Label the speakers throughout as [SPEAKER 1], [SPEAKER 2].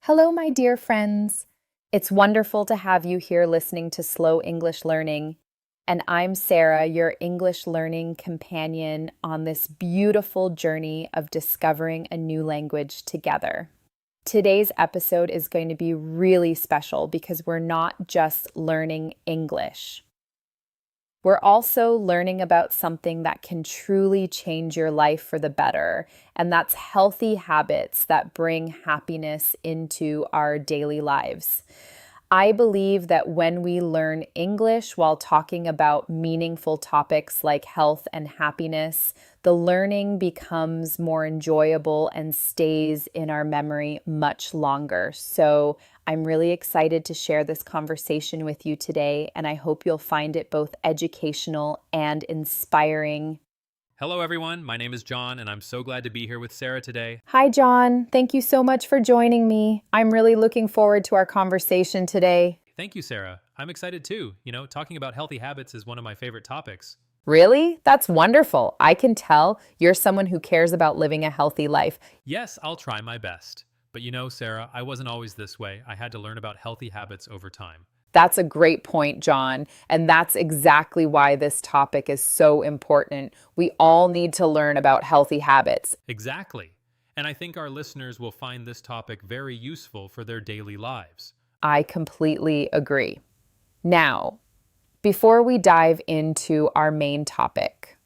[SPEAKER 1] Hello, my dear friends. It's wonderful to have you here listening to Slow English Learning. And I'm Sarah, your English learning companion on this beautiful journey of discovering a new language together. Today's episode is going to be really special because we're not just learning English. We're also learning about something that can truly change your life for the better, and that's healthy habits that bring happiness into our daily lives. I believe that when we learn English while talking about meaningful topics like health and happiness, the learning becomes more enjoyable and stays in our memory much longer. So I'm really excited to share this conversation with you today, and I hope you'll find it both educational and inspiring.
[SPEAKER 2] Hello, everyone. My name is John, and I'm so glad to be here with Sarah today.
[SPEAKER 1] Hi, John. Thank you so much for joining me. I'm really looking forward to our conversation today.
[SPEAKER 2] Thank you, Sarah. I'm excited too. Talking about healthy habits is one of my favorite topics.
[SPEAKER 1] Really? That's wonderful. I can tell you're someone who cares about living a healthy life.
[SPEAKER 2] Yes, I'll try my best. But Sarah, I wasn't always this way. I had to learn about healthy habits over time.
[SPEAKER 1] That's a great point, John. And that's exactly why this topic is so important. We all need to learn about healthy habits.
[SPEAKER 2] Exactly. And I think our listeners will find this topic very useful for their daily lives.
[SPEAKER 1] I completely agree. Now, before we dive into our main topic,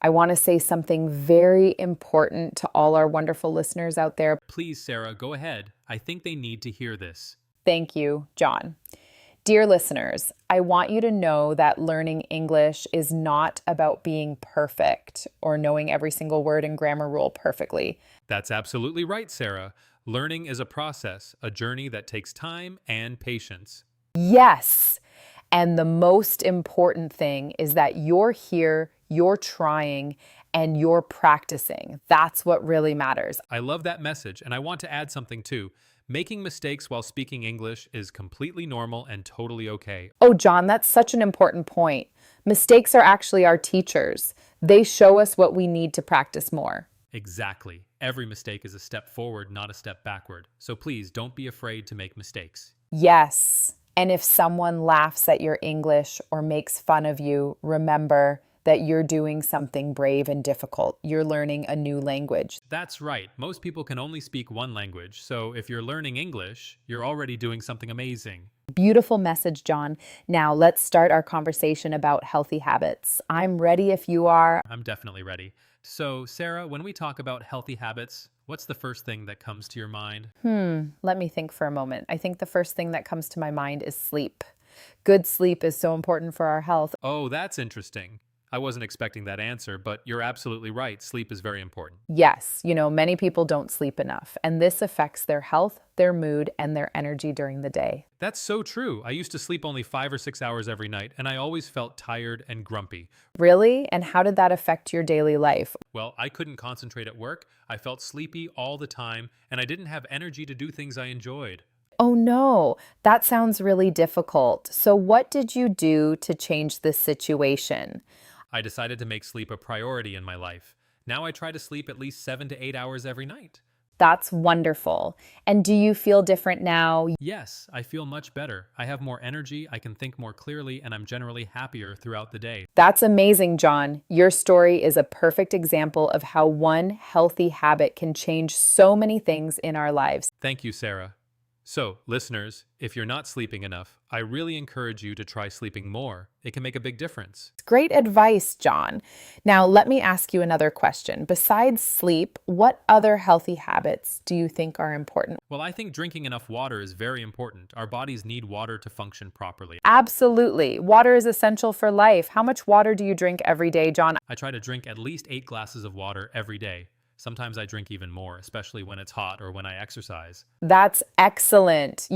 [SPEAKER 1] I want to say something very important to all our wonderful listeners out there.
[SPEAKER 2] Please, Sarah, go ahead. I think they need to hear this.
[SPEAKER 1] Thank you, John. Dear listeners, I want you to know that learning English is not about being perfect or knowing every single word and grammar rule perfectly.
[SPEAKER 2] That's absolutely right, Sarah. Learning is a process, a journey that takes time and patience.
[SPEAKER 1] Yes. And the most important thing is that you're here, you're trying, and you're practicing. That's what really matters.
[SPEAKER 2] I love that message, and I want to add something too. Making mistakes while speaking English is completely normal and totally okay.
[SPEAKER 1] Oh, John, that's such an important point. Mistakes are actually our teachers. They show us what we need to practice more.
[SPEAKER 2] Exactly. Every mistake is a step forward, not a step backward. So please don't be afraid to make mistakes.
[SPEAKER 1] Yes. And if someone laughs at your English or makes fun of you, remember that you're doing something brave and difficult. You're learning a new language.
[SPEAKER 2] That's right. Most people can only speak one language. So if you're learning English, you're already doing something amazing.
[SPEAKER 1] Beautiful message, John. Now let's start our conversation about healthy habits. I'm ready if you are.
[SPEAKER 2] I'm definitely ready. So, Sarah, when we talk about healthy habits, what's the first thing that comes to your mind?
[SPEAKER 1] Let me think for a moment. I think the first thing that comes to my mind is sleep. Good sleep is so important for our health.
[SPEAKER 2] Oh, that's interesting. I wasn't expecting that answer, but you're absolutely right. Sleep is very important.
[SPEAKER 1] Yes, many people don't sleep enough, and this affects their health, their mood, and their energy during the day.
[SPEAKER 2] That's so true. I used to sleep only 5 or 6 hours every night, and I always felt tired and grumpy.
[SPEAKER 1] Really? And how did that affect your daily life?
[SPEAKER 2] Well, I couldn't concentrate at work. I felt sleepy all the time, and I didn't have energy to do things I enjoyed.
[SPEAKER 1] Oh no, that sounds really difficult. So what did you do to change this situation?
[SPEAKER 2] I decided to make sleep a priority in my life. Now I try to sleep at least 7 to 8 hours every night.
[SPEAKER 1] That's wonderful. And do you feel different now?
[SPEAKER 2] Yes, I feel much better. I have more energy, I can think more clearly, and I'm generally happier throughout the day.
[SPEAKER 1] That's amazing, John. Your story is a perfect example of how one healthy habit can change so many things in our lives.
[SPEAKER 2] Thank you, Sarah. So, listeners, if you're not sleeping enough, I really encourage you to try sleeping more. It can make a big difference.
[SPEAKER 1] Great advice, John. Now, let me ask you another question. Besides sleep, what other healthy habits do you think are important?
[SPEAKER 2] Well, I think drinking enough water is very important. Our bodies need water to function properly.
[SPEAKER 1] Absolutely. Water is essential for life. How much water do you drink every day, John?
[SPEAKER 2] I try to drink at least 8 glasses of water every day. Sometimes I drink even more, especially when it's hot or when I exercise.
[SPEAKER 1] That's excellent.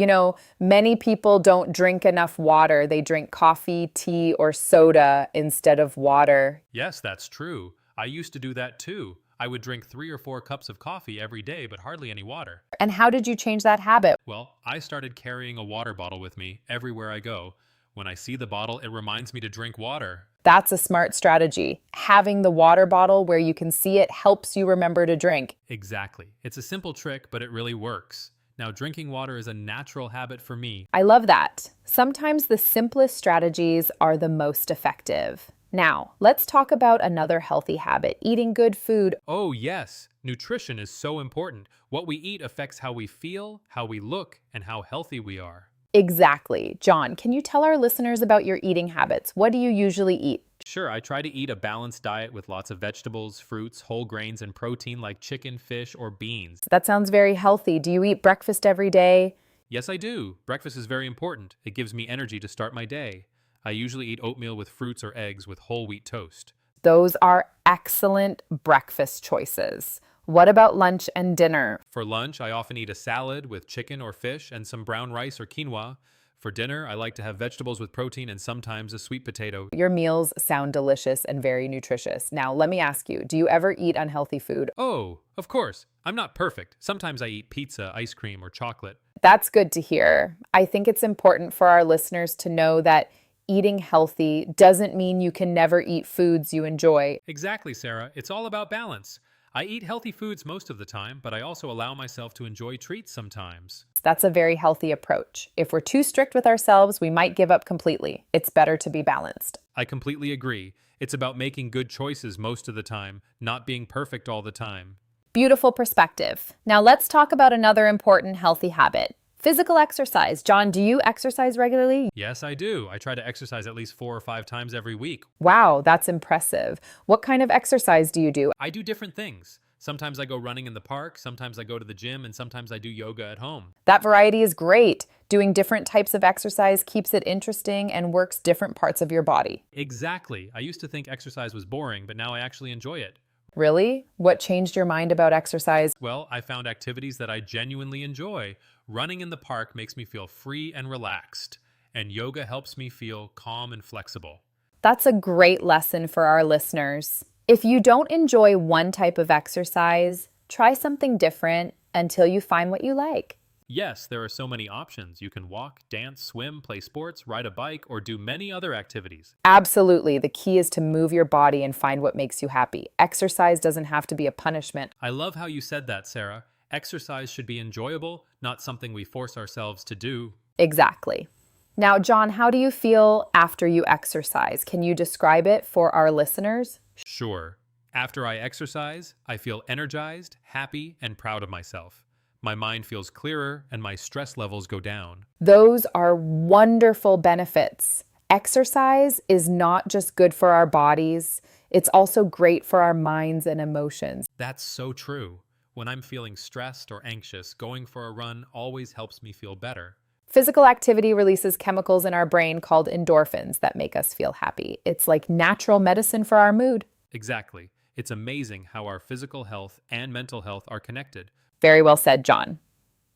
[SPEAKER 1] Many people don't drink enough water. They drink coffee, tea, or soda instead of water.
[SPEAKER 2] Yes, that's true. I used to do that too. I would drink 3 or 4 cups of coffee every day, but hardly any water.
[SPEAKER 1] And how did you change that habit?
[SPEAKER 2] Well, I started carrying a water bottle with me everywhere I go. When I see the bottle, it reminds me to drink water.
[SPEAKER 1] That's a smart strategy. Having the water bottle where you can see it helps you remember to drink.
[SPEAKER 2] Exactly. It's a simple trick, but it really works. Now, drinking water is a natural habit for me.
[SPEAKER 1] I love that. Sometimes the simplest strategies are the most effective. Now, let's talk about another healthy habit, eating good food.
[SPEAKER 2] Oh, yes, nutrition is so important. What we eat affects how we feel, how we look, and how healthy we are.
[SPEAKER 1] Exactly. John, can you tell our listeners about your eating habits? What do you usually eat?
[SPEAKER 2] Sure, I try to eat a balanced diet with lots of vegetables, fruits, whole grains, and protein like chicken, fish, or beans.
[SPEAKER 1] That sounds very healthy. Do you eat breakfast every day?
[SPEAKER 2] Yes, I do. Breakfast is very important. It gives me energy to start my day. I usually eat oatmeal with fruits or eggs with whole wheat toast.
[SPEAKER 1] Those are excellent breakfast choices. What about lunch and dinner?
[SPEAKER 2] For lunch, I often eat a salad with chicken or fish and some brown rice or quinoa. For dinner, I like to have vegetables with protein and sometimes a sweet potato.
[SPEAKER 1] Your meals sound delicious and very nutritious. Now, let me ask you, do you ever eat unhealthy food?
[SPEAKER 2] Oh, of course. I'm not perfect. Sometimes I eat pizza, ice cream, or chocolate.
[SPEAKER 1] That's good to hear. I think it's important for our listeners to know that eating healthy doesn't mean you can never eat foods you enjoy.
[SPEAKER 2] Exactly, Sarah. It's all about balance. I eat healthy foods most of the time, but I also allow myself to enjoy treats sometimes.
[SPEAKER 1] That's a very healthy approach. If we're too strict with ourselves, we might give up completely. It's better to be balanced.
[SPEAKER 2] I completely agree. It's about making good choices most of the time, not being perfect all the time.
[SPEAKER 1] Beautiful perspective. Now let's talk about another important healthy habit. Physical exercise. John, do you exercise regularly?
[SPEAKER 2] Yes, I do. I try to exercise at least 4 or 5 times every week.
[SPEAKER 1] Wow, that's impressive. What kind of exercise do you do?
[SPEAKER 2] I do different things. Sometimes I go running in the park, sometimes I go to the gym, and sometimes I do yoga at home.
[SPEAKER 1] That variety is great. Doing different types of exercise keeps it interesting and works different parts of your body.
[SPEAKER 2] Exactly. I used to think exercise was boring, but now I actually enjoy it.
[SPEAKER 1] Really? What changed your mind about exercise?
[SPEAKER 2] Well, I found activities that I genuinely enjoy. Running in the park makes me feel free and relaxed, and yoga helps me feel calm and flexible.
[SPEAKER 1] That's a great lesson for our listeners. If you don't enjoy one type of exercise, try something different until you find what you like.
[SPEAKER 2] Yes, there are so many options. You can walk, dance, swim, play sports, ride a bike, or do many other activities.
[SPEAKER 1] Absolutely. The key is to move your body and find what makes you happy. Exercise doesn't have to be a punishment.
[SPEAKER 2] I love how you said that, Sarah. Exercise should be enjoyable, not something we force ourselves to do.
[SPEAKER 1] Exactly. Now, John, how do you feel after you exercise? Can you describe it for our listeners?
[SPEAKER 2] Sure. After I exercise, I feel energized, happy, and proud of myself. My mind feels clearer and my stress levels go down.
[SPEAKER 1] Those are wonderful benefits. Exercise is not just good for our bodies, it's also great for our minds and emotions.
[SPEAKER 2] That's so true. When I'm feeling stressed or anxious, going for a run always helps me feel better.
[SPEAKER 1] Physical activity releases chemicals in our brain called endorphins that make us feel happy. It's like natural medicine for our mood.
[SPEAKER 2] Exactly. It's amazing how our physical health and mental health are connected.
[SPEAKER 1] Very well said, John.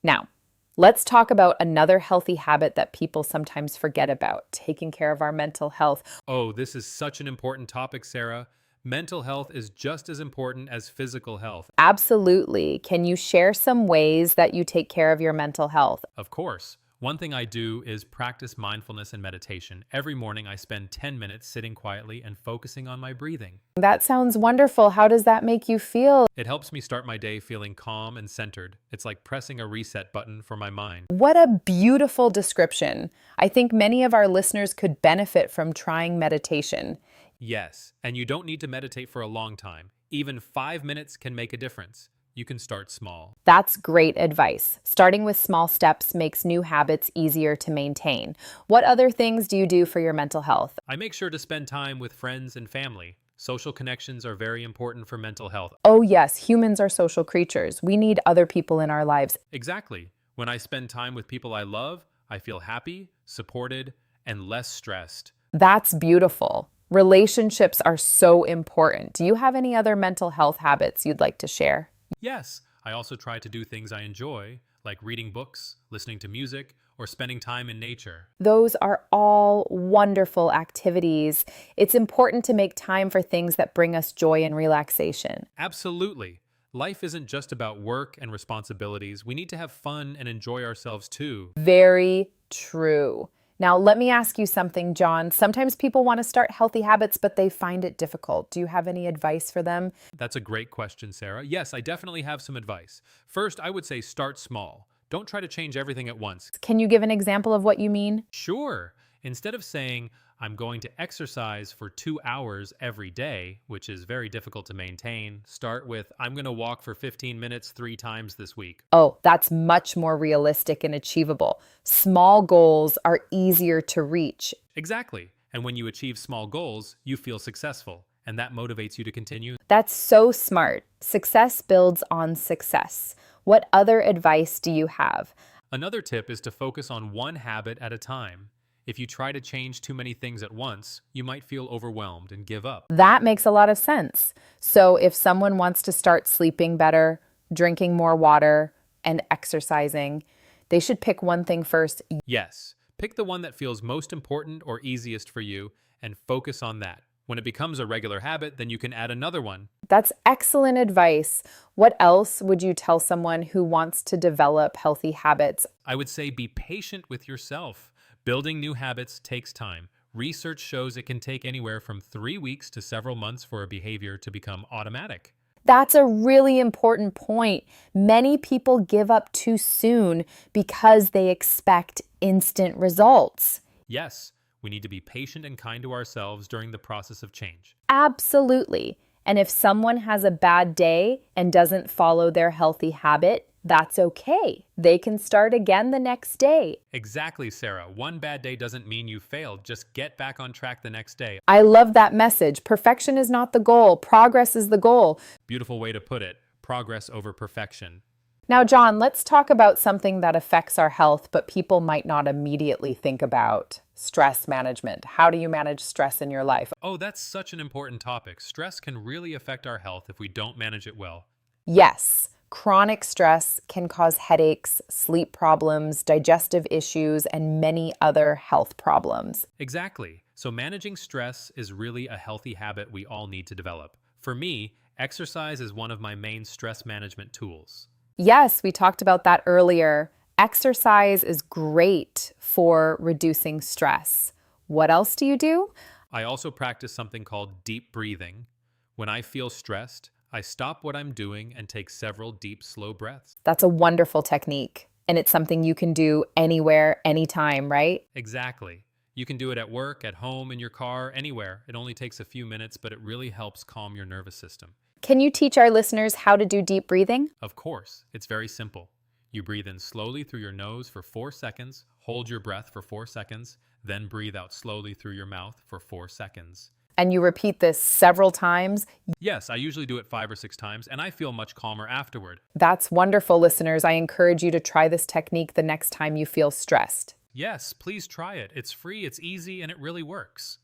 [SPEAKER 1] Now, let's talk about another healthy habit that people sometimes forget about, taking care of our mental health.
[SPEAKER 2] Oh, this is such an important topic, Sarah. Mental health is just as important as physical health.
[SPEAKER 1] Absolutely. Can you share some ways that you take care of your mental health?
[SPEAKER 2] Of course. One thing I do is practice mindfulness and meditation. Every morning I spend 10 minutes sitting quietly and focusing on my breathing.
[SPEAKER 1] That sounds wonderful. How does that make you feel?
[SPEAKER 2] It helps me start my day feeling calm and centered. It's like pressing a reset button for my mind.
[SPEAKER 1] What a beautiful description. I think many of our listeners could benefit from trying meditation.
[SPEAKER 2] Yes, and you don't need to meditate for a long time. Even 5 minutes can make a difference. You can start small.
[SPEAKER 1] That's great advice. Starting with small steps makes new habits easier to maintain. What other things do you do for your mental health?
[SPEAKER 2] I make sure to spend time with friends and family. Social connections are very important for mental health.
[SPEAKER 1] Oh, yes, humans are social creatures. We need other people in our lives.
[SPEAKER 2] Exactly. When I spend time with people I love, I feel happy, supported, and less stressed.
[SPEAKER 1] That's beautiful. Relationships are so important. Do you have any other mental health habits you'd like to share?
[SPEAKER 2] Yes, I also try to do things I enjoy, like reading books, listening to music, or spending time in nature.
[SPEAKER 1] Those are all wonderful activities. It's important to make time for things that bring us joy and relaxation.
[SPEAKER 2] Absolutely. Life isn't just about work and responsibilities. We need to have fun and enjoy ourselves too.
[SPEAKER 1] Very true. Now, let me ask you something, John. Sometimes people want to start healthy habits, but they find it difficult. Do you have any advice for them?
[SPEAKER 2] That's a great question, Sarah. Yes, I definitely have some advice. First, I would say start small. Don't try to change everything at once.
[SPEAKER 1] Can you give an example of what you mean?
[SPEAKER 2] Sure, instead of saying, I'm going to exercise for 2 hours every day, which is very difficult to maintain, start with, I'm going to walk for 15 minutes 3 times this week.
[SPEAKER 1] Oh, that's much more realistic and achievable. Small goals are easier to reach.
[SPEAKER 2] Exactly. And when you achieve small goals, you feel successful, and that motivates you to continue.
[SPEAKER 1] That's so smart. Success builds on success. What other advice do you have?
[SPEAKER 2] Another tip is to focus on one habit at a time. If you try to change too many things at once, you might feel overwhelmed and give up.
[SPEAKER 1] That makes a lot of sense. So, if someone wants to start sleeping better, drinking more water, and exercising, they should pick one thing first.
[SPEAKER 2] Yes, pick the one that feels most important or easiest for you and focus on that. When it becomes a regular habit, then you can add another one.
[SPEAKER 1] That's excellent advice. What else would you tell someone who wants to develop healthy habits?
[SPEAKER 2] I would say be patient with yourself. Building new habits takes time. Research shows it can take anywhere from 3 weeks to several months for a behavior to become automatic.
[SPEAKER 1] That's a really important point. Many people give up too soon because they expect instant results.
[SPEAKER 2] Yes, we need to be patient and kind to ourselves during the process of change.
[SPEAKER 1] Absolutely. And if someone has a bad day and doesn't follow their healthy habit, that's okay. They can start again the next day.
[SPEAKER 2] Exactly, Sarah. One bad day doesn't mean you failed. Just get back on track the next day.
[SPEAKER 1] I love that message. Perfection is not the goal. Progress is the goal.
[SPEAKER 2] Beautiful way to put it. Progress over perfection.
[SPEAKER 1] Now, John, let's talk about something that affects our health, but people might not immediately think about. Stress management. How do you manage stress in your life?
[SPEAKER 2] Oh, that's such an important topic. Stress can really affect our health if we don't manage it well.
[SPEAKER 1] Yes. Chronic stress can cause headaches, sleep problems, digestive issues, and many other health problems.
[SPEAKER 2] Exactly. So managing stress is really a healthy habit we all need to develop. For me, exercise is one of my main stress management tools.
[SPEAKER 1] Yes, we talked about that earlier. Exercise is great for reducing stress. What else do you do?
[SPEAKER 2] I also practice something called deep breathing. When I feel stressed, I stop what I'm doing and take several deep, slow breaths.
[SPEAKER 1] That's a wonderful technique, and it's something you can do anywhere, anytime, right?
[SPEAKER 2] Exactly. You can do it at work, at home, in your car, anywhere. It only takes a few minutes, but it really helps calm your nervous system.
[SPEAKER 1] Can you teach our listeners how to do deep breathing?
[SPEAKER 2] Of course, it's very simple. You breathe in slowly through your nose for 4 seconds, hold your breath for 4 seconds, then breathe out slowly through your mouth for 4 seconds.
[SPEAKER 1] And you repeat this several times.
[SPEAKER 2] Yes, I usually do it 5 or 6 times, and I feel much calmer afterward.
[SPEAKER 1] That's wonderful, listeners. I encourage you to try this technique the next time you feel stressed.
[SPEAKER 2] Yes, please try it. It's free, it's easy, and it really works.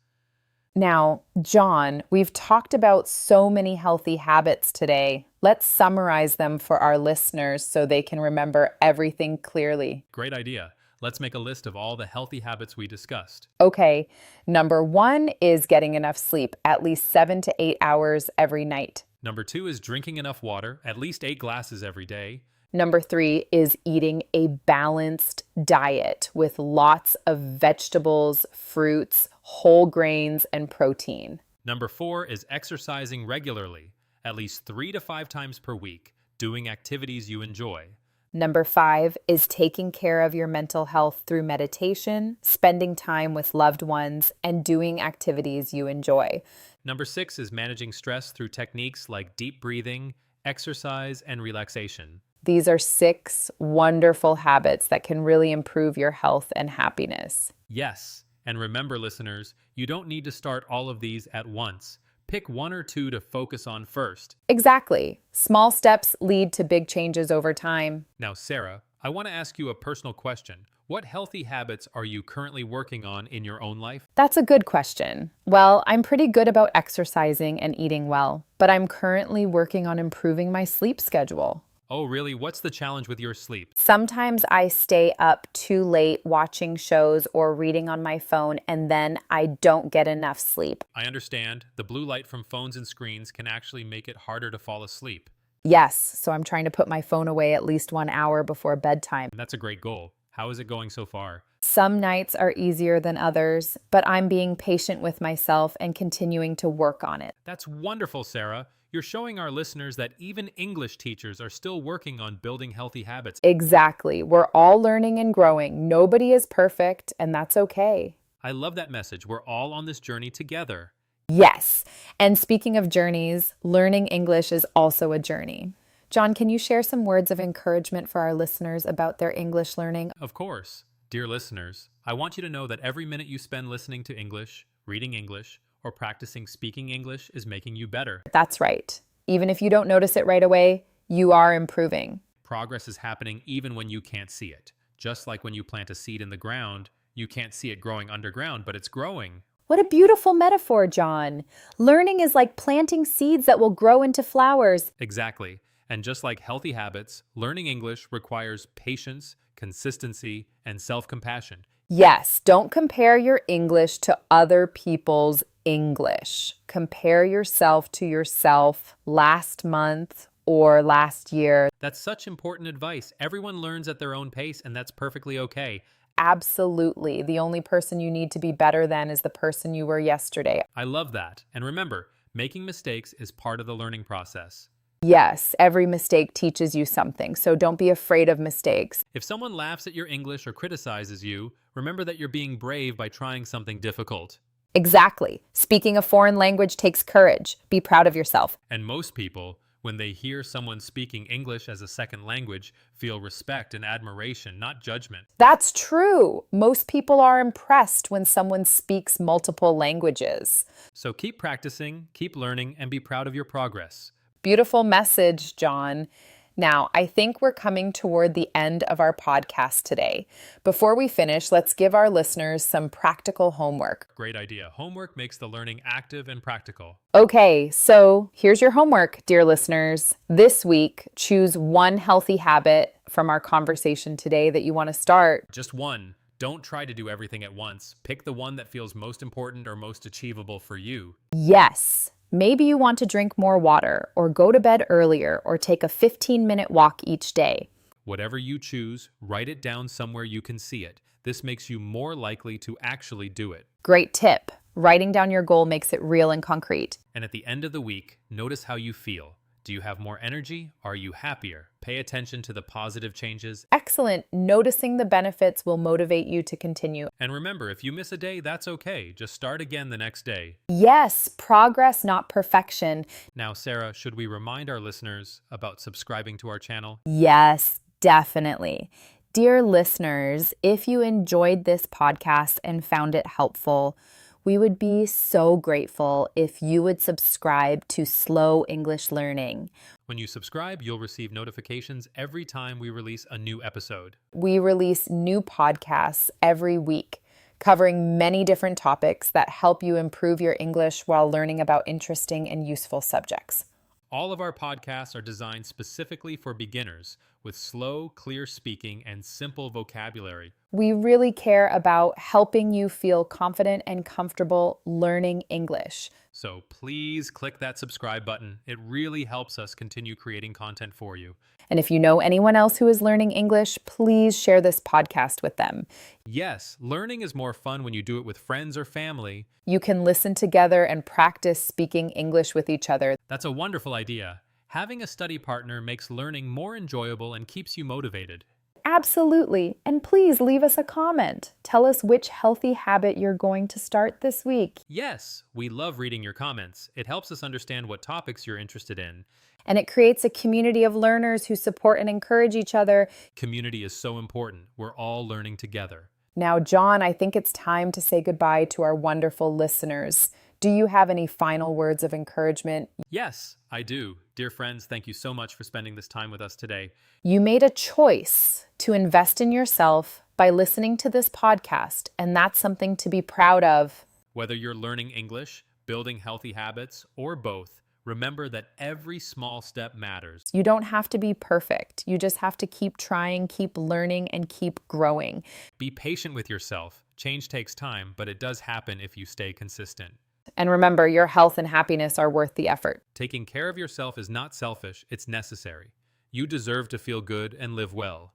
[SPEAKER 1] Now, John, we've talked about so many healthy habits today. Let's summarize them for our listeners so they can remember everything clearly.
[SPEAKER 2] Great idea. Let's make a list of all the healthy habits we discussed.
[SPEAKER 1] Okay, number 1 is getting enough sleep, at least 7 to 8 hours every night.
[SPEAKER 2] Number 2 is drinking enough water, at least 8 glasses every day.
[SPEAKER 1] Number 3 is eating a balanced diet with lots of vegetables, fruits, whole grains, and protein.
[SPEAKER 2] Number 4 is exercising regularly, at least 3 to 5 times per week, doing activities you enjoy.
[SPEAKER 1] Number 5 is taking care of your mental health through meditation, spending time with loved ones, and doing activities you enjoy.
[SPEAKER 2] Number 6 is managing stress through techniques like deep breathing, exercise, and relaxation.
[SPEAKER 1] These are 6 wonderful habits that can really improve your health and happiness.
[SPEAKER 2] Yes, and remember, listeners, you don't need to start all of these at once. Pick 1 or 2 to focus on first.
[SPEAKER 1] Exactly. Small steps lead to big changes over time.
[SPEAKER 2] Now, Sarah, I want to ask you a personal question. What healthy habits are you currently working on in your own life?
[SPEAKER 1] That's a good question. Well, I'm pretty good about exercising and eating well, but I'm currently working on improving my sleep schedule.
[SPEAKER 2] Oh, really? What's the challenge with your sleep?
[SPEAKER 1] Sometimes I stay up too late watching shows or reading on my phone, and then I don't get enough sleep.
[SPEAKER 2] I understand. The blue light from phones and screens can actually make it harder to fall asleep.
[SPEAKER 1] Yes, so I'm trying to put my phone away at least 1 hour before bedtime.
[SPEAKER 2] And that's a great goal. How is it going so far?
[SPEAKER 1] Some nights are easier than others, but I'm being patient with myself and continuing to work on it.
[SPEAKER 2] That's wonderful, Sarah. You're showing our listeners that even English teachers are still working on building healthy habits.
[SPEAKER 1] Exactly. We're all learning and growing. Nobody is perfect, and that's okay.
[SPEAKER 2] I love that message. We're all on this journey together.
[SPEAKER 1] Yes. And speaking of journeys, learning English is also a journey. John, can you share some words of encouragement for our listeners about their English learning?
[SPEAKER 2] Of course. Dear listeners, I want you to know that every minute you spend listening to English, reading English, or practicing speaking English is making you better.
[SPEAKER 1] That's right. Even if you don't notice it right away, you are improving.
[SPEAKER 2] Progress is happening even when you can't see it. Just like when you plant a seed in the ground, you can't see it growing underground, but it's growing.
[SPEAKER 1] What a beautiful metaphor, John. Learning is like planting seeds that will grow into flowers.
[SPEAKER 2] Exactly. And just like healthy habits, learning English requires patience, consistency, and self-compassion.
[SPEAKER 1] Yes, don't compare your English to other people's English. Compare yourself to yourself last month or last year.
[SPEAKER 2] That's such important advice. Everyone learns at their own pace, and that's perfectly okay.
[SPEAKER 1] Absolutely. The only person you need to be better than is the person you were yesterday.
[SPEAKER 2] I love that. And remember, making mistakes is part of the learning process.
[SPEAKER 1] Yes, every mistake teaches you something, so don't be afraid of mistakes.
[SPEAKER 2] If someone laughs at your English or criticizes you, remember that you're being brave by trying something difficult.
[SPEAKER 1] Exactly. Speaking a foreign language takes courage. Be proud of yourself.
[SPEAKER 2] And most people, when they hear someone speaking English as a second language, feel respect and admiration, not judgment.
[SPEAKER 1] That's true. Most people are impressed when someone speaks multiple languages.
[SPEAKER 2] So keep practicing, keep learning, and be proud of your progress.
[SPEAKER 1] Beautiful message, John. Now, I think we're coming toward the end of our podcast today. Before we finish, let's give our listeners some practical homework.
[SPEAKER 2] Great idea. Homework makes the learning active and practical.
[SPEAKER 1] Okay, so here's your homework, dear listeners. This week, choose one healthy habit from our conversation today that you want to start.
[SPEAKER 2] Just one. Don't try to do everything at once. Pick the one that feels most important or most achievable for you.
[SPEAKER 1] Yes. Maybe you want to drink more water, or go to bed earlier, or take a 15-minute walk each day.
[SPEAKER 2] Whatever you choose, write it down somewhere you can see it. This makes you more likely to actually do it.
[SPEAKER 1] Great tip. Writing down your goal makes it real and concrete.
[SPEAKER 2] And at the end of the week, notice how you feel. Do you have more energy? Are you happier? Pay attention to the positive changes.
[SPEAKER 1] Excellent. Noticing the benefits will motivate you to continue.
[SPEAKER 2] And remember, if you miss a day, that's okay. Just start again the next day.
[SPEAKER 1] Yes, progress, not perfection.
[SPEAKER 2] Now, Sarah, should we remind our listeners about subscribing to our channel?
[SPEAKER 1] Yes, definitely. Dear listeners, if you enjoyed this podcast and found it helpful, we would be so grateful if you would subscribe to Slow English Learning.
[SPEAKER 2] When you subscribe, you'll receive notifications every time we release a new episode.
[SPEAKER 1] We release new podcasts every week, covering many different topics that help you improve your English while learning about interesting and useful subjects.
[SPEAKER 2] All of our podcasts are designed specifically for beginners with slow, clear speaking and simple vocabulary.
[SPEAKER 1] We really care about helping you feel confident and comfortable learning English.
[SPEAKER 2] So please click that subscribe button. It really helps us continue creating content for you.
[SPEAKER 1] And if you know anyone else who is learning English, please share this podcast with them.
[SPEAKER 2] Yes, learning is more fun when you do it with friends or family.
[SPEAKER 1] You can listen together and practice speaking English with each other.
[SPEAKER 2] That's a wonderful idea. Having a study partner makes learning more enjoyable and keeps you motivated.
[SPEAKER 1] Absolutely. And please leave us a comment. Tell us which healthy habit you're going to start this week.
[SPEAKER 2] Yes, we love reading your comments. It helps us understand what topics you're interested in.
[SPEAKER 1] And it creates a community of learners who support and encourage each other.
[SPEAKER 2] Community is so important. We're all learning together.
[SPEAKER 1] Now, John, I think it's time to say goodbye to our wonderful listeners. Do you have any final words of encouragement?
[SPEAKER 2] Yes, I do. Dear friends, thank you so much for spending this time with us today.
[SPEAKER 1] You made a choice to invest in yourself by listening to this podcast, and that's something to be proud of.
[SPEAKER 2] Whether you're learning English, building healthy habits, or both, remember that every small step matters.
[SPEAKER 1] You don't have to be perfect. You just have to keep trying, keep learning, and keep growing.
[SPEAKER 2] Be patient with yourself. Change takes time, but it does happen if you stay consistent.
[SPEAKER 1] And remember, your health and happiness are worth the effort.
[SPEAKER 2] Taking care of yourself is not selfish, it's necessary. You deserve to feel good and live well.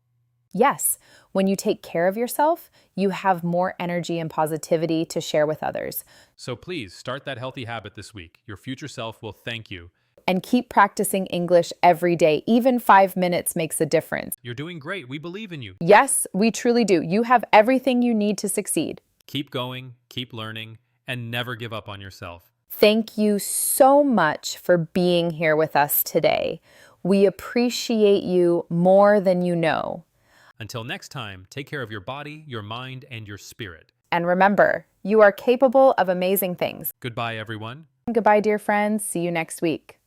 [SPEAKER 1] Yes, when you take care of yourself, you have more energy and positivity to share with others.
[SPEAKER 2] So please start that healthy habit this week. Your future self will thank you.
[SPEAKER 1] and keep practicing English every day. Even 5 minutes makes a difference.
[SPEAKER 2] You're doing great. We believe in you.
[SPEAKER 1] Yes, we truly do. You have everything you need to succeed.
[SPEAKER 2] Keep going, keep learning, and never give up on yourself.
[SPEAKER 1] Thank you so much for being here with us today. We appreciate you more than you know.
[SPEAKER 2] Until next time, take care of your body, your mind, and your spirit.
[SPEAKER 1] And remember, you are capable of amazing things.
[SPEAKER 2] Goodbye, everyone.
[SPEAKER 1] Goodbye, dear friends. See you next week.